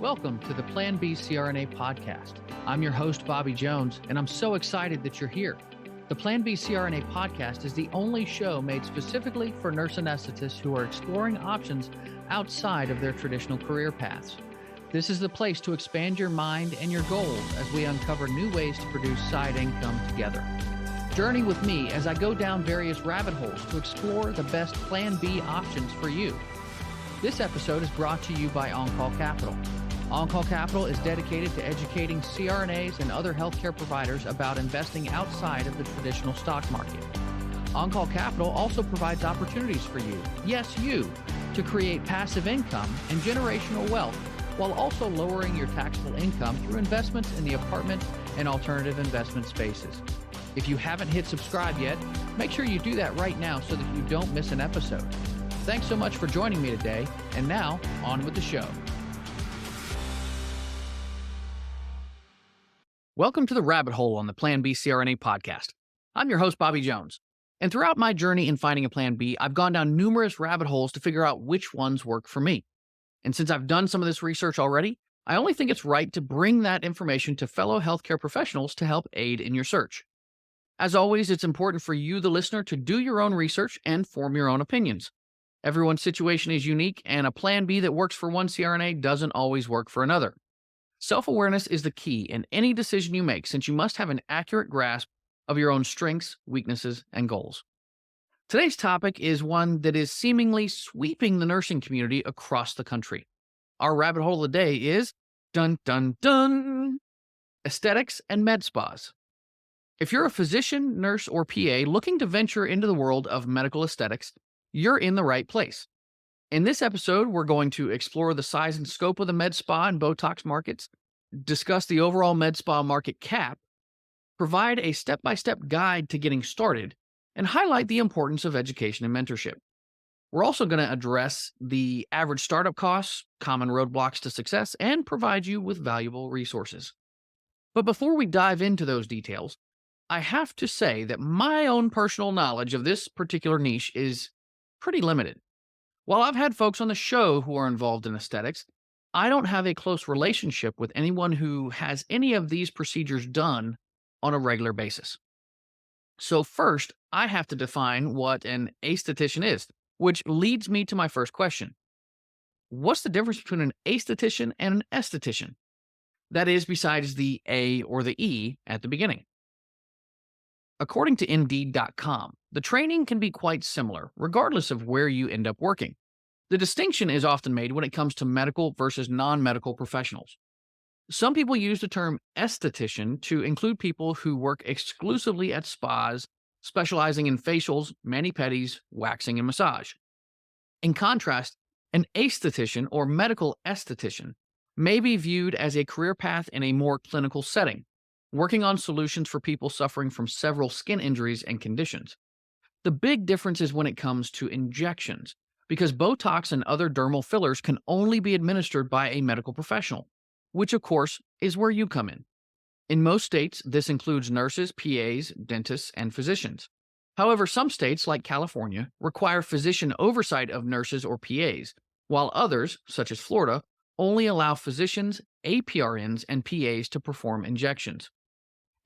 Welcome to the Plan B CRNA podcast. I'm your host, Bobby Jones, and I'm so excited that you're here. The Plan B CRNA podcast is the only show made specifically for nurse anesthetists who are exploring options outside of their traditional career paths. This is the place to expand your mind and your goals as we uncover new ways to produce side income together. Journey with me as I go down various rabbit holes to explore the best Plan B options for you. This episode is brought to you by On-Call Capital. On-Call Capital is dedicated to educating CRNAs and other healthcare providers about investing outside of the traditional stock market. On-Call Capital also provides opportunities for you, yes you, to create passive income and generational wealth while also lowering your taxable income through investments in the apartment and alternative investment spaces. If you haven't hit subscribe yet, make sure you do that right now so that you don't miss an episode. Thanks so much for joining me today, and now, on with the show. Welcome to the rabbit hole on the Plan B CRNA podcast. I'm your host, Bobby Jones, and throughout my journey in finding a Plan B, I've gone down numerous rabbit holes to figure out which ones work for me. And since I've done some of this research already, I only think it's right to bring that information to fellow healthcare professionals to help aid in your search. As always, it's important for you, the listener, to do your own research and form your own opinions. Everyone's situation is unique, and a Plan B that works for one CRNA doesn't always work for another. Self-awareness is the key in any decision you make, since you must have an accurate grasp of your own strengths, weaknesses, and goals. Today's topic is one that is seemingly sweeping the nursing community across the country. Our rabbit hole of the day is, dun dun dun, aesthetics and med spas. If you're a physician, nurse, or PA looking to venture into the world of medical aesthetics, you're in the right place. In this episode, we're going to explore the size and scope of the med spa and Botox markets, discuss the overall med spa market cap, provide a step-by-step guide to getting started, and highlight the importance of education and mentorship. We're also going to address the average startup costs, common roadblocks to success, and provide you with valuable resources. But before we dive into those details, I have to say that my own personal knowledge of this particular niche is pretty limited. While I've had folks on the show who are involved in aesthetics, I don't have a close relationship with anyone who has any of these procedures done on a regular basis. So first, I have to define what an aesthetician is, which leads me to my first question. What's the difference between an aesthetician and an esthetician? That is, besides the A or the E at the beginning. According to Indeed.com, the training can be quite similar, regardless of where you end up working. The distinction is often made when it comes to medical versus non-medical professionals. Some people use the term esthetician to include people who work exclusively at spas, specializing in facials, mani-pedis, waxing, and massage. In contrast, an aesthetician or medical esthetician may be viewed as a career path in a more clinical setting, working on solutions for people suffering from several skin injuries and conditions. The big difference is when it comes to injections, because Botox and other dermal fillers can only be administered by a medical professional, which of course is where you come in. In most states, this includes nurses, PAs, dentists, and physicians. However, some states, like California, require physician oversight of nurses or PAs, while others, such as Florida, only allow physicians, APRNs, and PAs to perform injections.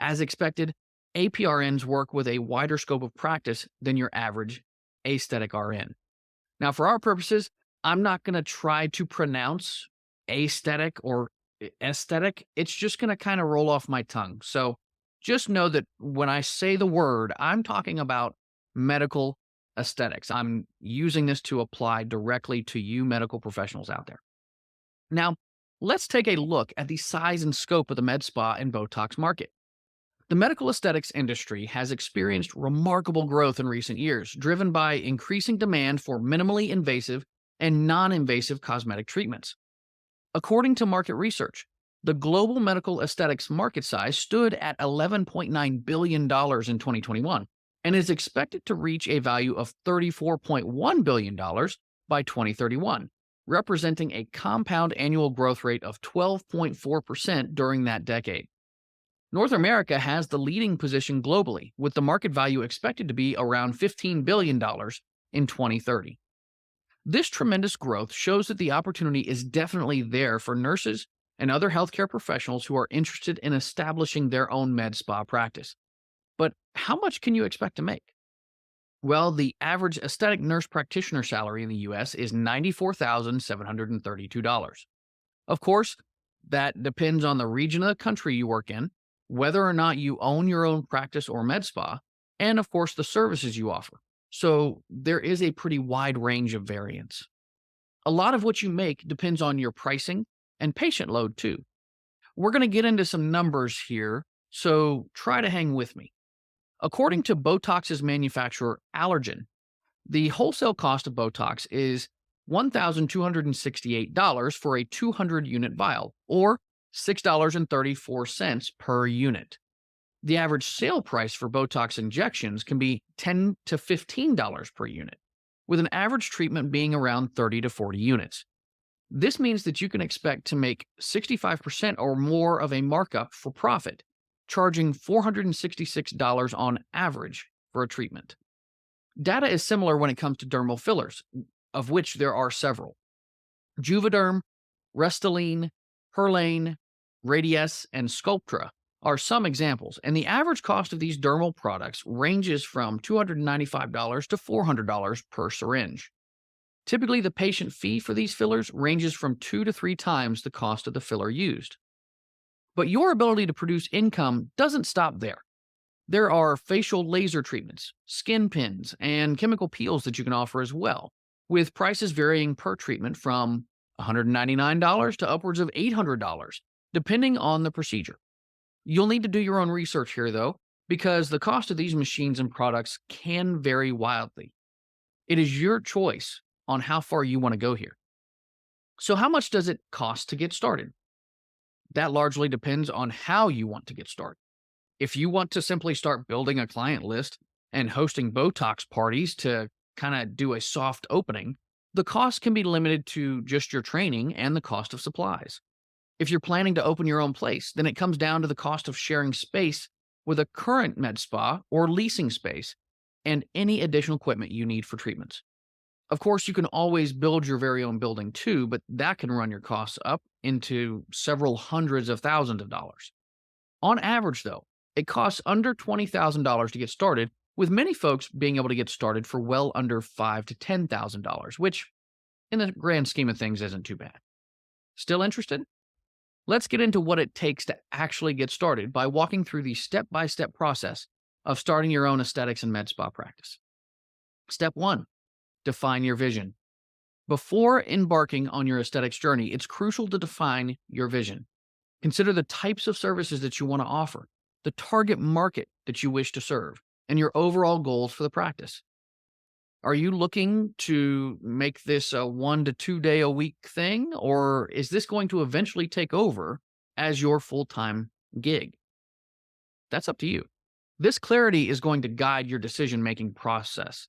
As expected, APRNs work with a wider scope of practice than your average aesthetic RN. Now, for our purposes, I'm not going to try to pronounce aesthetic or aesthetic. It's just going to kind of roll off my tongue. So just know that when I say the word, I'm talking about medical aesthetics. I'm using this to apply directly to you medical professionals out there. Now, let's take a look at the size and scope of the med spa and Botox market. The medical aesthetics industry has experienced remarkable growth in recent years, driven by increasing demand for minimally invasive and non-invasive cosmetic treatments. According to market research, the global medical aesthetics market size stood at $11.9 billion in 2021 and is expected to reach a value of $34.1 billion by 2031, representing a compound annual growth rate of 12.4% during that decade. North America has the leading position globally, with the market value expected to be around $15 billion in 2030. This tremendous growth shows that the opportunity is definitely there for nurses and other healthcare professionals who are interested in establishing their own med spa practice. But how much can you expect to make? Well, the average aesthetic nurse practitioner salary in the US is $94,732. Of course, that depends on the region of the country you work in, whether or not you own your own practice or med spa, and of course, the services you offer. So there is a pretty wide range of variance. A lot of what you make depends on your pricing and patient load, too. We're going to get into some numbers here, so try to hang with me. According to Botox's manufacturer, Allergen, the wholesale cost of Botox is $1,268 for a 200 unit vial, or $6.34 per unit. The average sale price for Botox injections can be $10 to $15 per unit, with an average treatment being around 30 to 40 units. This means that you can expect to make 65% or more of a markup for profit, charging $466 on average for a treatment. Data is similar when it comes to dermal fillers, of which there are several. Juvederm, Restylane, Perlane, Radiesse, and Sculptra are some examples, and the average cost of these dermal products ranges from $295 to $400 per syringe. Typically, the patient fee for these fillers ranges from 2 to 3 times the cost of the filler used. But your ability to produce income doesn't stop there. There are facial laser treatments, skin pins, and chemical peels that you can offer as well, with prices varying per treatment from $199 to upwards of $800, depending on the procedure. You'll need to do your own research here, though, because the cost of these machines and products can vary wildly. It is your choice on how far you want to go here. So, how much does it cost to get started? That largely depends on how you want to get started. If you want to simply start building a client list and hosting Botox parties to kind of do a soft opening, the cost can be limited to just your training and the cost of supplies. If you're planning to open your own place, then it comes down to the cost of sharing space with a current med spa or leasing space and any additional equipment you need for treatments. Of course, you can always build your very own building too, but that can run your costs up into several hundreds of thousands of dollars. On average, though, it costs under $20,000 to get started, with many folks being able to get started for well under $5,000 to $10,000, which, in the grand scheme of things, isn't too bad. Still interested? Let's get into what it takes to actually get started by walking through the step-by-step process of starting your own aesthetics and med spa practice. Step 1. Define your vision. Before embarking on your aesthetics journey, it's crucial to define your vision. Consider the types of services that you want to offer, the target market that you wish to serve, and your overall goals for the practice. Are you looking to make this a 1 to 2 day a week thing, or is this going to eventually take over as your full-time gig? That's up to you. This clarity is going to guide your decision-making process.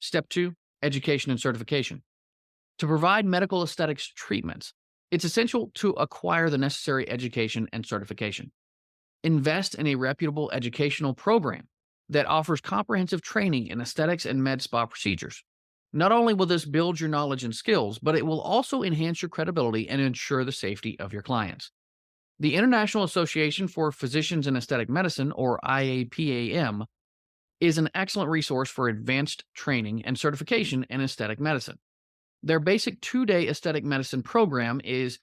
Step 2, education and certification. To provide medical aesthetics treatments, it's essential to acquire the necessary education and certification. Invest in a reputable educational program that offers comprehensive training in aesthetics and med spa procedures. Not only will this build your knowledge and skills, but it will also enhance your credibility and ensure the safety of your clients. The International Association for Physicians in Aesthetic Medicine, or IAPAM, is an excellent resource for advanced training and certification in aesthetic medicine. Their basic 2-day aesthetic medicine program is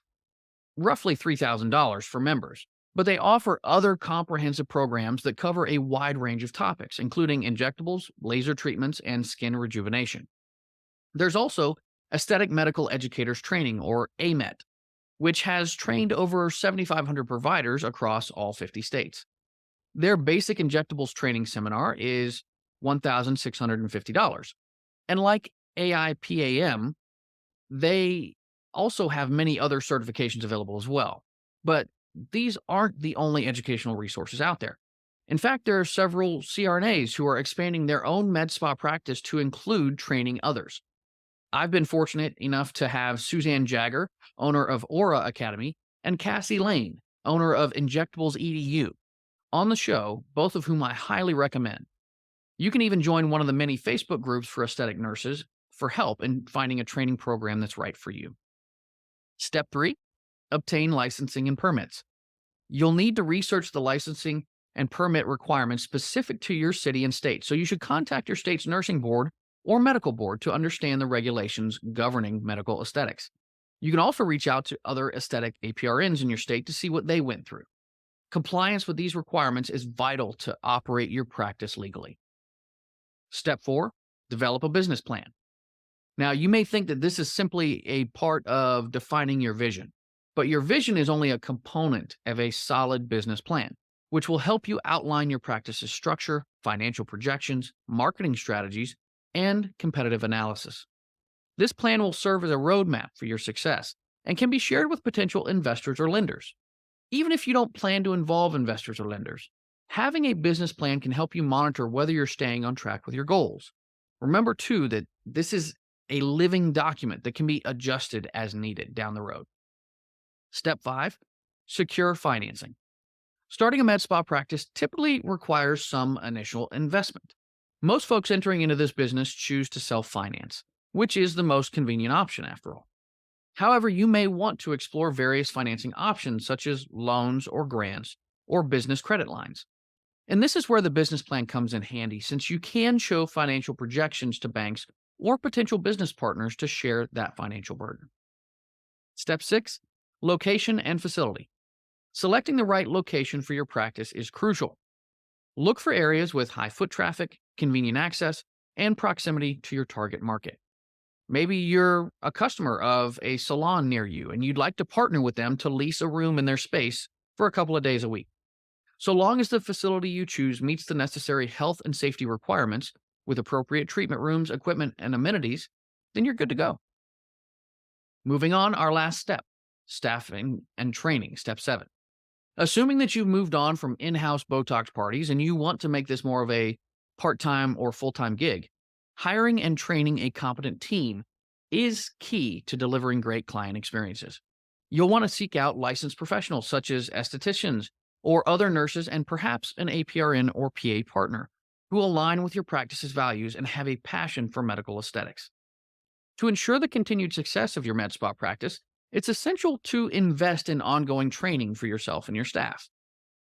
roughly $3,000 for members, but they offer other comprehensive programs that cover a wide range of topics, including injectables, laser treatments, and skin rejuvenation. There's also Aesthetic Medical Educators Training, or AMET, which has trained over 7,500 providers across all 50 states. Their basic injectables training seminar is $1,650. And like AIPAM, they also have many other certifications available as well. But these aren't the only educational resources out there. In fact, there are several CRNAs who are expanding their own med spa practice to include training others. I've been fortunate enough to have Suzanne Jagger, owner of Aura Academy, and Cassie Lane, owner of Injectables EDU, on the show, both of whom I highly recommend. You can even join one of the many Facebook groups for aesthetic nurses for help in finding a training program that's right for you. Step 3, obtain licensing and permits. You'll need to research the licensing and permit requirements specific to your city and state, so you should contact your state's nursing board or medical board to understand the regulations governing medical aesthetics. You can also reach out to other aesthetic APRNs in your state to see what they went through. Compliance with these requirements is vital to operate your practice legally. Step 4, develop a business plan. Now, you may think that this is simply a part of defining your vision, but your vision is only a component of a solid business plan, which will help you outline your practice's structure, financial projections, marketing strategies, and competitive analysis. This plan will serve as a roadmap for your success and can be shared with potential investors or lenders. Even if you don't plan to involve investors or lenders, having a business plan can help you monitor whether you're staying on track with your goals. Remember, too, that this is a living document that can be adjusted as needed down the road. Step 5, secure financing. Starting a med spa practice typically requires some initial investment. Most folks entering into this business choose to self-finance, which is the most convenient option after all. However, you may want to explore various financing options such as loans or grants or business credit lines. And this is where the business plan comes in handy, since you can show financial projections to banks or potential business partners to share that financial burden. Step 6, location and facility. Selecting the right location for your practice is crucial. Look for areas with high foot traffic, convenient access, and proximity to your target market. Maybe you're a customer of a salon near you and you'd like to partner with them to lease a room in their space for a couple of days a week. So long as the facility you choose meets the necessary health and safety requirements with appropriate treatment rooms, equipment, and amenities, then you're good to go. Moving on, our last step, staffing and training, step 7. Assuming that you've moved on from in-house Botox parties and you want to make this more of a part-time or full-time gig, hiring and training a competent team is key to delivering great client experiences. You'll want to seek out licensed professionals such as estheticians or other nurses, and perhaps an APRN or PA partner who align with your practice's values and have a passion for medical aesthetics. To ensure the continued success of your med spa practice, it's essential to invest in ongoing training for yourself and your staff.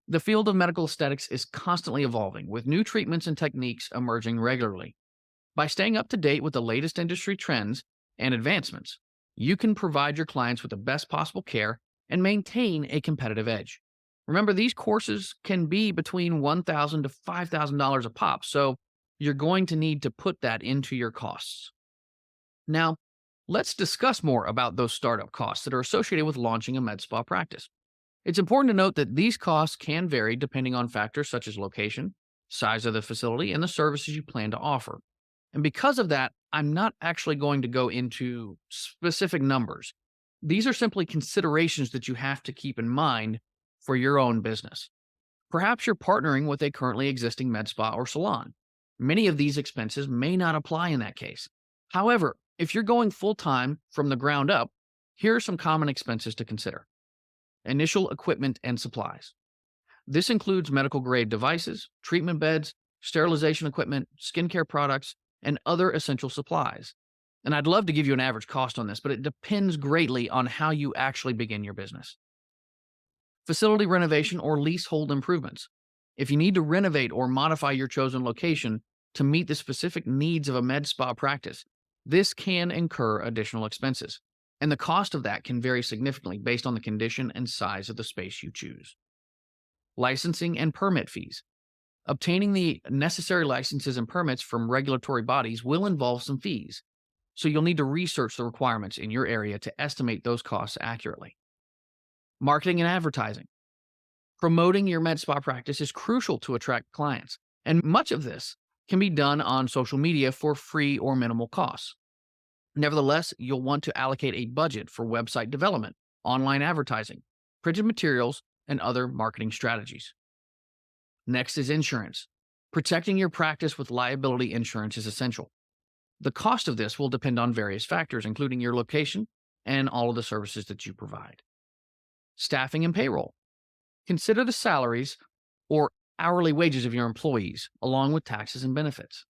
The field of medical aesthetics is constantly evolving, with new treatments and techniques emerging regularly. By staying up to date with the latest industry trends and advancements, you can provide your clients with the best possible care and maintain a competitive edge. Remember, these courses can be between $1,000 to $5,000 a pop, so you're going to need to put that into your costs. Now, let's discuss more about those startup costs that are associated with launching a med spa practice. It's important to note that these costs can vary depending on factors such as location, size of the facility, and the services you plan to offer. And because of that, I'm not actually going to go into specific numbers. These are simply considerations that you have to keep in mind for your own business. Perhaps you're partnering with a currently existing med spa or salon. Many of these expenses may not apply in that case. However, if you're going full-time from the ground up, here are some common expenses to consider. Initial equipment and supplies. This includes medical-grade devices, treatment beds, sterilization equipment, skincare products, and other essential supplies. And I'd love to give you an average cost on this, but it depends greatly on how you actually begin your business. Facility renovation or leasehold improvements. If you need to renovate or modify your chosen location to meet the specific needs of a med spa practice, this can incur additional expenses, and the cost of that can vary significantly based on the condition and size of the space you choose. Licensing and permit fees. Obtaining the necessary licenses and permits from regulatory bodies will involve some fees, so you'll need to research the requirements in your area to estimate those costs accurately. Marketing and advertising. Promoting your med spa practice is crucial to attract clients, and much of this can be done on social media for free or minimal costs. Nevertheless, you'll want to allocate a budget for website development, online advertising, printed materials, and other marketing strategies. Next is insurance. Protecting your practice with liability insurance is essential. The cost of this will depend on various factors, including your location and all of the services that you provide. Staffing and payroll. Consider the salaries or hourly wages of your employees, along with taxes and benefits.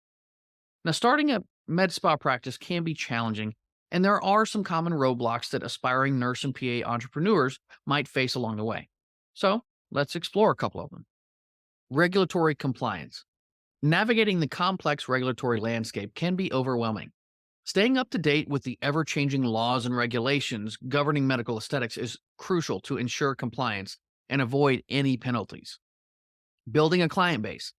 Now, starting a med spa practice can be challenging, and there are some common roadblocks that aspiring nurse and PA entrepreneurs might face along the way. So, let's explore a couple of them. Regulatory compliance. Navigating the complex regulatory landscape can be overwhelming. Staying up to date with the ever changing laws and regulations governing medical aesthetics is crucial to ensure compliance and avoid any penalties. Building a client base.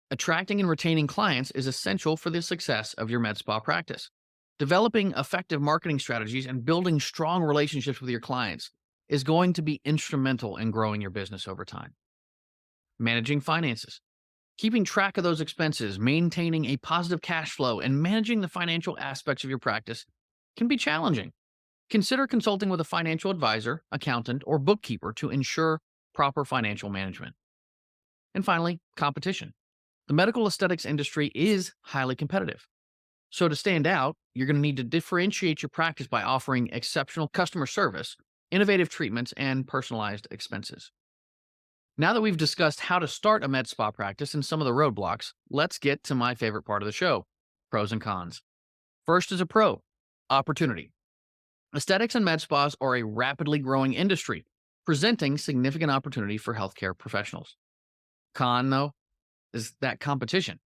Attracting and retaining clients is essential for the success of your med spa practice. Developing effective marketing strategies and building strong relationships with your clients is going to be instrumental in growing your business over time. Managing finances. Keeping track of those expenses, maintaining a positive cash flow, and managing the financial aspects of your practice can be challenging. Consider consulting with a financial advisor, accountant, or bookkeeper to ensure proper financial management. And finally, competition. The medical aesthetics industry is highly competitive. So, to stand out, you're going to need to differentiate your practice by offering exceptional customer service, innovative treatments, and personalized expenses. Now that we've discussed how to start a med spa practice and some of the roadblocks, let's get to my favorite part of the show: pros and cons. First is a pro: opportunity. Aesthetics and med spas are a rapidly growing industry, presenting significant opportunity for healthcare professionals. Con, though, is that competition.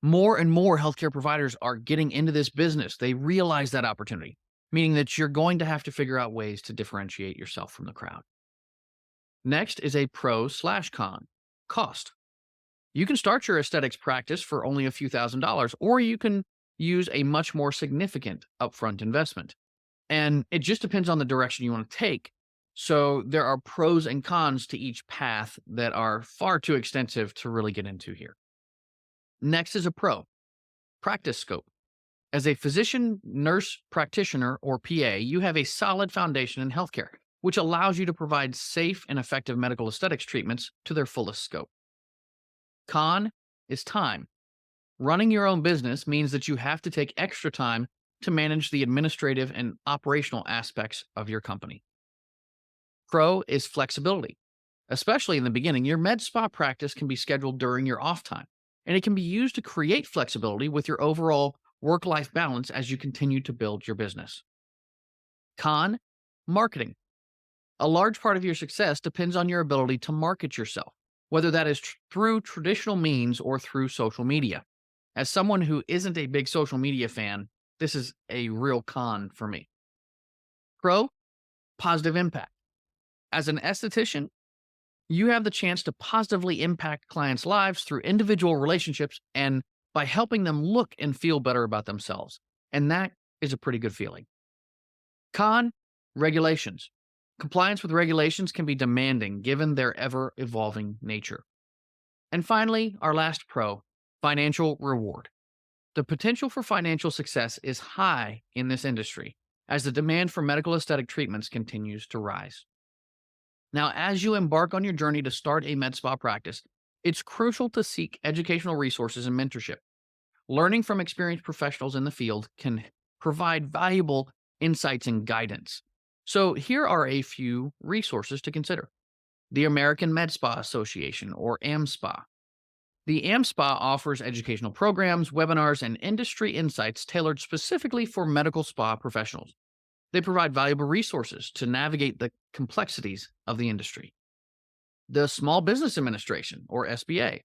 More and more healthcare providers are getting into this business. They realize that opportunity, meaning that you're going to have to figure out ways to differentiate yourself from the crowd. Next is a pro/con: cost. You can start your aesthetics practice for only a few $1,000s, or you can use a much more significant upfront investment. And it just depends on the direction you want to take. So there are pros and cons to each path that are far too extensive to really get into here. Next is a pro: practice scope. As a physician, nurse practitioner, or PA, you have a solid foundation in healthcare, which allows you to provide safe and effective medical aesthetics treatments to their fullest scope. Con is time. Running your own business means that you have to take extra time to manage the administrative and operational aspects of your company. Pro is flexibility. Especially in the beginning, your med spa practice can be scheduled during your off time, and it can be used to create flexibility with your overall work life balance as you continue to build your business. Con, marketing. A large part of your success depends on your ability to market yourself, whether that is through traditional means or through social media. As someone who isn't a big social media fan, this is a real con for me. Pro, positive impact. As an esthetician, you have the chance to positively impact clients' lives through individual relationships and by helping them look and feel better about themselves. And that is a pretty good feeling. Con, regulations. Compliance with regulations can be demanding given their ever evolving nature. And finally, our last pro: financial reward. The potential for financial success is high in this industry as the demand for medical aesthetic treatments continues to rise. Now, as you embark on your journey to start a med spa practice, it's crucial to seek educational resources and mentorship. Learning from experienced professionals in the field can provide valuable insights and guidance. So, here are a few resources to consider: the American Med Spa Association, or AMSPA. The AMSPA offers educational programs, webinars, and industry insights tailored specifically for medical spa professionals. They provide valuable resources to navigate the complexities of the industry. The Small Business Administration, or SBA.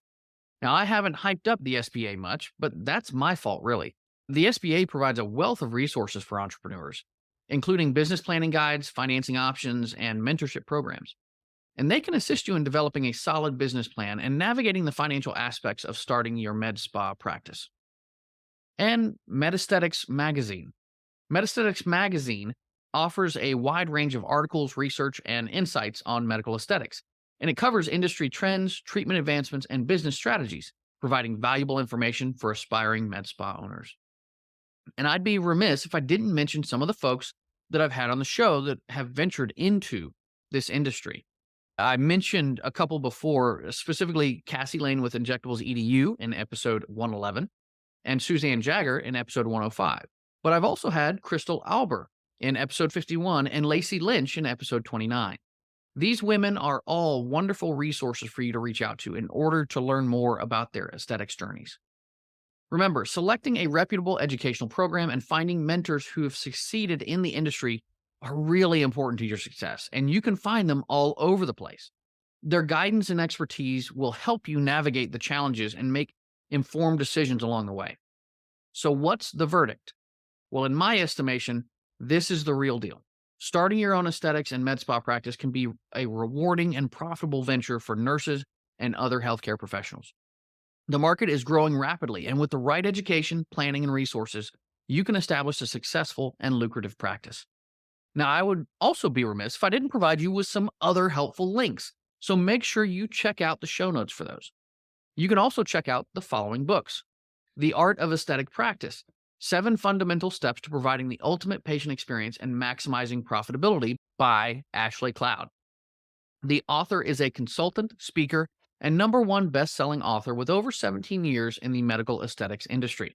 Now, I haven't hyped up the SBA much, but that's my fault, really. The SBA provides a wealth of resources for entrepreneurs, including business planning guides, financing options, and mentorship programs. And they can assist you in developing a solid business plan and navigating the financial aspects of starting your med spa practice. And Medesthetics Magazine. Medesthetics Magazine offers a wide range of articles, research, and insights on medical aesthetics, and it covers industry trends, treatment advancements, and business strategies, providing valuable information for aspiring med spa owners. And I'd be remiss if I didn't mention some of the folks that I've had on the show that have ventured into this industry. I mentioned a couple before, specifically Cassie Lane with Injectables EDU in episode 111 and Suzanne Jagger in episode 105. But I've also had Crystal Alber in episode 51 and Lacey Lynch in episode 29. These women are all wonderful resources for you to reach out to in order to learn more about their aesthetics journeys. Remember, selecting a reputable educational program and finding mentors who have succeeded in the industry are really important to your success, and you can find them all over the place. Their guidance and expertise will help you navigate the challenges and make informed decisions along the way. So, what's the verdict? Well, in my estimation, this is the real deal. Starting your own aesthetics and med spa practice can be a rewarding and profitable venture for nurses and other healthcare professionals. The market is growing rapidly, and with the right education, planning, and resources, you can establish a successful and lucrative practice. Now, I would also be remiss if I didn't provide you with some other helpful links, so make sure you check out the show notes for those. You can also check out the following books: The Art of Aesthetic Practice, 7 Fundamental Steps to Providing the Ultimate Patient Experience and Maximizing Profitability by Ashley Cloud. The author is a consultant, speaker, and #1 best-selling author with over 17 years in the medical aesthetics industry.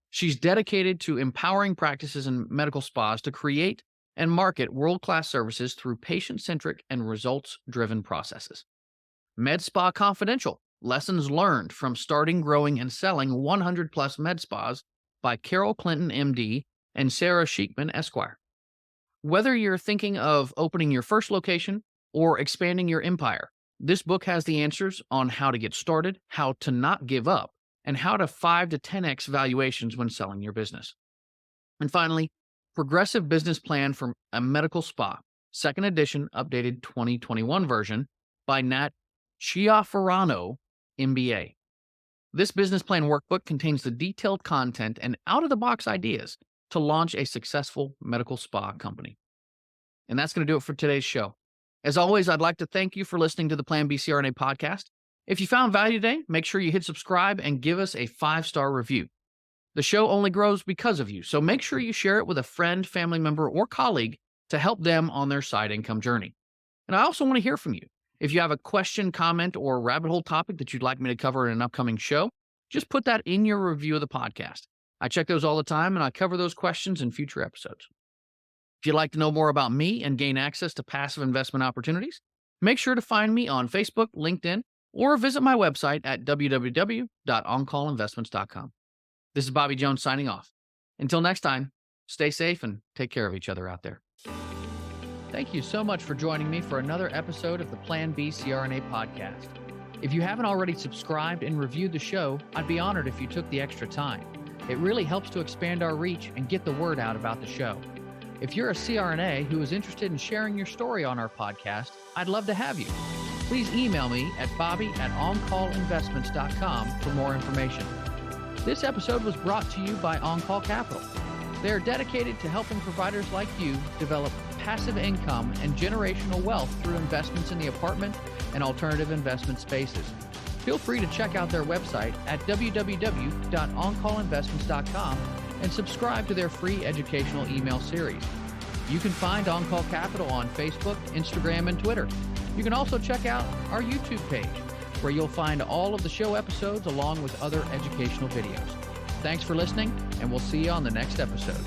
She's dedicated to empowering practices and medical spas to create and market world-class services through patient-centric and results-driven processes. Med Spa Confidential: Lessons Learned from Starting, Growing, and Selling 100-Plus Med Spas by Carol Clinton, MD, and Sarah Sheikman, Esquire. Whether you're thinking of opening your first location or expanding your empire, this book has the answers on how to get started, how to not give up, and how to 5 to 10x valuations when selling your business. And finally, Progressive Business Plan for a Medical Spa, 2nd edition, updated 2021 version by Nat Chiaffarano, MBA. This business plan workbook contains the detailed content and out-of-the-box ideas to launch a successful medical spa company. And that's going to do it for today's show. As always, I'd like to thank you for listening to the Plan B CRNA podcast. If you found value today, make sure you hit subscribe and give us a 5-star review. The show only grows because of you, so make sure you share it with a friend, family member, or colleague to help them on their side income journey. And I also want to hear from you. If you have a question, comment, or rabbit hole topic that you'd like me to cover in an upcoming show, just put that in your review of the podcast. I check those all the time, and I cover those questions in future episodes. If you'd like to know more about me and gain access to passive investment opportunities, make sure to find me on Facebook, LinkedIn, or visit my website at www.oncallinvestments.com. This is Bobby Jones signing off. Until next time, stay safe and take care of each other out there. Thank you so much for joining me for another episode of the Plan B CRNA podcast. If you haven't already subscribed and reviewed the show, I'd be honored if you took the extra time. It really helps to expand our reach and get the word out about the show. If you're a CRNA who is interested in sharing your story on our podcast, I'd love to have you. Please email me at bobby@oncallinvestments.com for more information. This episode was brought to you by On-Call Capital. They are dedicated to helping providers like you develop passive income and generational wealth through investments in the apartment and alternative investment spaces. Feel free to check out their website at www.oncallinvestments.com and subscribe to their free educational email series. You can find On-Call Capital on Facebook, Instagram, and Twitter. You can also check out our YouTube page, where you'll find all of the show episodes along with other educational videos. Thanks for listening, and we'll see you on the next episode.